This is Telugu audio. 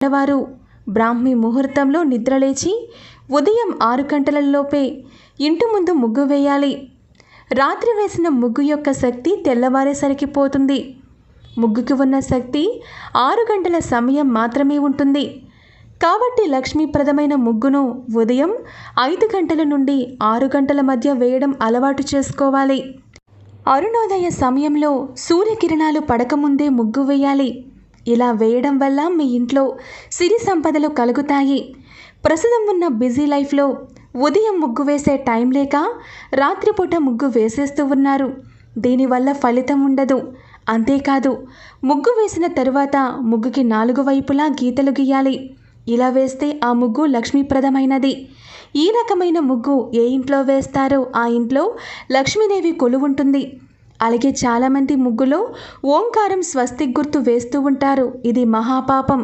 వారు బ్రాహ్మీ ముహూర్తంలో నిద్రలేచి ఉదయం 6 గంటలలోపే ఇంటి ముందు ముగ్గు వేయాలి. రాత్రి వేసిన ముగ్గు యొక్క శక్తి తెల్లవారేసరికి పోతుంది. ముగ్గుకి ఉన్న శక్తి 6 గంటల సమయం మాత్రమే ఉంటుంది. కాబట్టి లక్ష్మీప్రదమైన ముగ్గును ఉదయం 5 గంటల నుండి 6 గంటల మధ్య వేయడం అలవాటు చేసుకోవాలి. అరుణోదయ సమయంలో సూర్యకిరణాలు పడకముందే ముగ్గు వేయాలి. ఇలా వేయడం వల్ల మీ ఇంట్లో సిరి సంపదలు కలుగుతాయి. ప్రస్తుతం ఉన్న బిజీ లైఫ్లో ఉదయం ముగ్గు వేసే టైం లేక రాత్రిపూట ముగ్గు వేసేస్తూ ఉన్నారు. దీనివల్ల ఫలితం ఉండదు. అంతేకాదు, ముగ్గు వేసిన తరువాత ముగ్గుకి 4 వైపులా గీతలు గీయాలి. ఇలా వేస్తే ఆ ముగ్గు లక్ష్మీప్రదమైనది. ఈ రకమైన ముగ్గు ఏ ఇంట్లో వేస్తారో ఆ ఇంట్లో లక్ష్మీదేవి కొలువుంటుంది. అలాగే చాలామంది ముగ్గులో ఓంకారం స్వస్తిక్ గుర్తు వేస్తూ ఉంటారు. ఇది మహాపాపం.